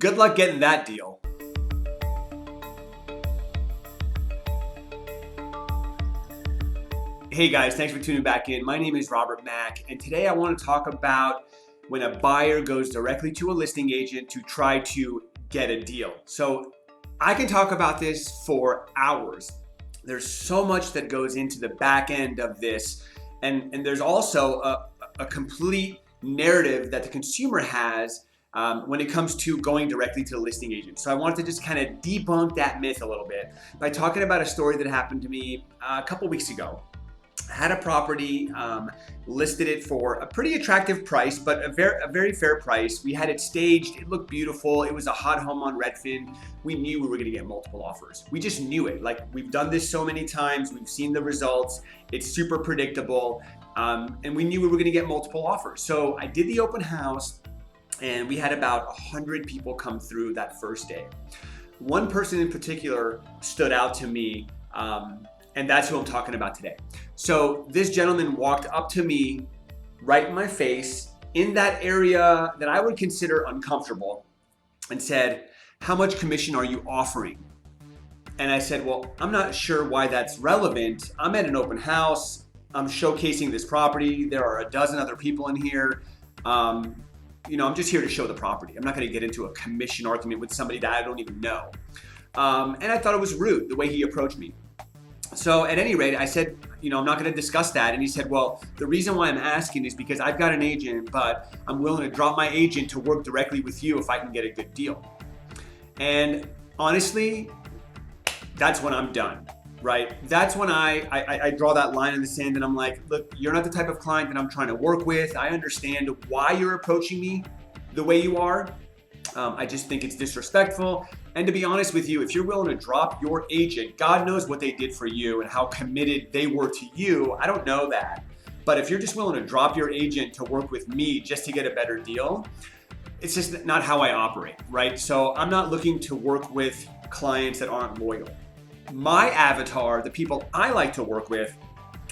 Good luck getting that deal. Hey guys, thanks for tuning back in. My name is Robert Mack, and today I want to talk about when a buyer goes directly to a listing agent to try to get a deal. So I can talk about this for hours. There's so much that goes into the back end of this, and there's also a complete narrative that the consumer has when it comes to going directly to the listing agent. So I wanted to just kind of debunk that myth a little bit by talking about a story that happened to me a couple weeks ago. I had a property, listed it for a pretty attractive price, but a very fair price. We had it staged, it looked beautiful, it was a hot home on Redfin. We knew we were gonna get multiple offers. We just knew it. Like, we've done this so many times, we've seen the results, it's super predictable, and we knew we were gonna get multiple offers. So I did the open house, and we had about 100 people come through that first day. One person in particular stood out to me, and that's who I'm talking about today. So this gentleman walked up to me right in my face in that area that I would consider uncomfortable and said, "How much commission are you offering?" And I said, "Well, I'm not sure why that's relevant. I'm at an open house. I'm showcasing this property. There are a dozen other people in here. I'm just here to show the property. I'm not gonna get into a commission argument with somebody that I don't even know." And I thought it was rude the way he approached me. So at any rate, I said, I'm not going to discuss that. And he said, "Well, the reason why I'm asking is because I've got an agent, but I'm willing to drop my agent to work directly with you if I can get a good deal." And honestly, that's when I'm done, right? That's when I draw that line in the sand and I'm like, look, you're not the type of client that I'm trying to work with. I understand why you're approaching me the way you are. I just think it's disrespectful. And to be honest with you, if you're willing to drop your agent, God knows what they did for you and how committed they were to you. I don't know that. But if you're just willing to drop your agent to work with me just to get a better deal, it's just not how I operate, right? So I'm not looking to work with clients that aren't loyal. My avatar, the people I like to work with,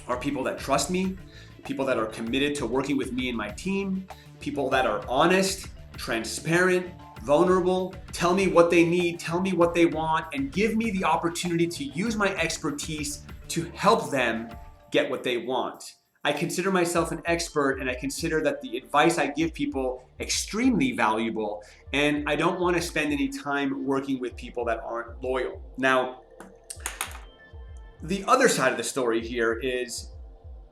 are people that trust me, people that are committed to working with me and my team, people that are honest, transparent, vulnerable, tell me what they need, tell me what they want, and give me the opportunity to use my expertise to help them get what they want. I consider myself an expert, and I consider that the advice I give people extremely valuable, and I don't want to spend any time working with people that aren't loyal. Now, the other side of the story here is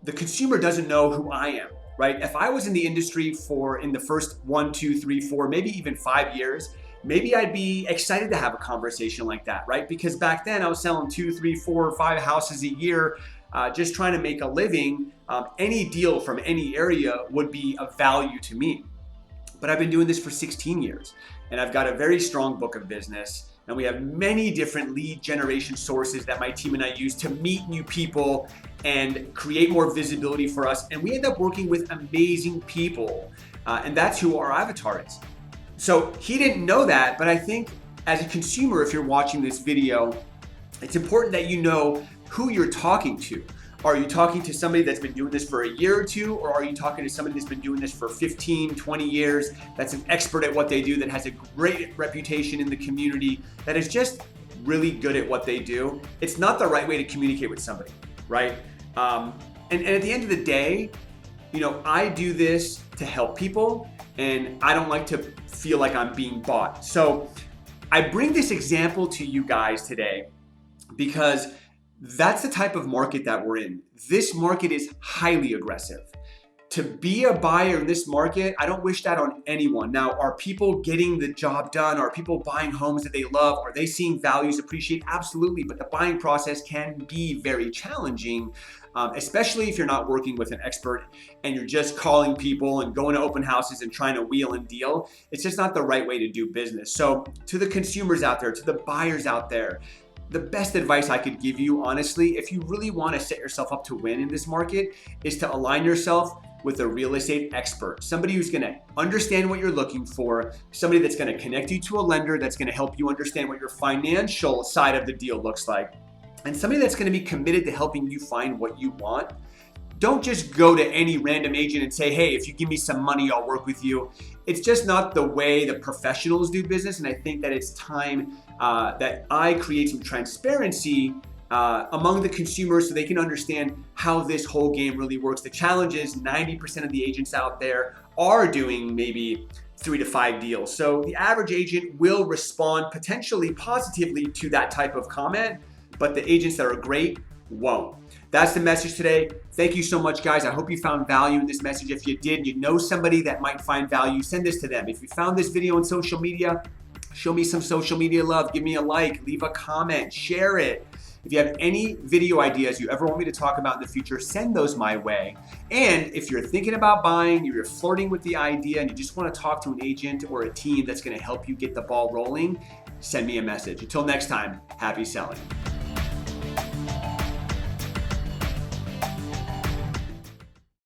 the consumer doesn't know who I am. Right? If I was in the industry in the first 1, 2, 3, 4, maybe even 5 years, maybe I'd be excited to have a conversation like that, right? Because back then I was selling 2, 3, 4, 5 houses a year, just trying to make a living. Any deal from any area would be of value to me. But I've been doing this for 16 years, and I've got a very strong book of business. And we have many different lead generation sources that my team and I use to meet new people and create more visibility for us. And we end up working with amazing people. And that's who our avatar is. So he didn't know that, but I think as a consumer, if you're watching this video, it's important that you know who you're talking to. Are you talking to somebody that's been doing this for a year or two, or are you talking to somebody that's been doing this for 15, 20 years, that's an expert at what they do, that has a great reputation in the community, that is just really good at what they do? It's not the right way to communicate with somebody, right? And at the end of the day, I do this to help people, and I don't like to feel like I'm being bought. So I bring this example to you guys today because that's the type of market that we're in. This market is highly aggressive. To be a buyer in this market, I don't wish that on anyone. Now, are people getting the job done? Are people buying homes that they love? Are they seeing values appreciate? Absolutely, but the buying process can be very challenging, especially if you're not working with an expert and you're just calling people and going to open houses and trying to wheel and deal. It's just not the right way to do business. So to the consumers out there, to the buyers out there, the best advice I could give you, honestly, if you really want to set yourself up to win in this market, is to align yourself with a real estate expert, somebody who's going to understand what you're looking for, somebody that's going to connect you to a lender that's going to help you understand what your financial side of the deal looks like, and somebody that's going to be committed to helping you find what you want. don't just go to any random agent and say, hey, if you give me some money, I'll work with you. It's just not the way the professionals do business. And I think that it's time that I create some transparency among the consumers so they can understand how this whole game really works. The challenge is 90% of the agents out there are doing maybe 3 to 5 deals. So the average agent will respond potentially positively to that type of comment, but the agents that are great won't. That's the message today. Thank you so much, guys. I hope you found value in this message. If you did, you know somebody that might find value, send this to them. If you found this video on social media, show me some social media love. Give me a like, leave a comment, share it. If you have any video ideas you ever want me to talk about in the future, send those my way. And if you're thinking about buying, you're flirting with the idea, and you just want to talk to an agent or a team that's going to help you get the ball rolling, send me a message. Until next time, happy selling.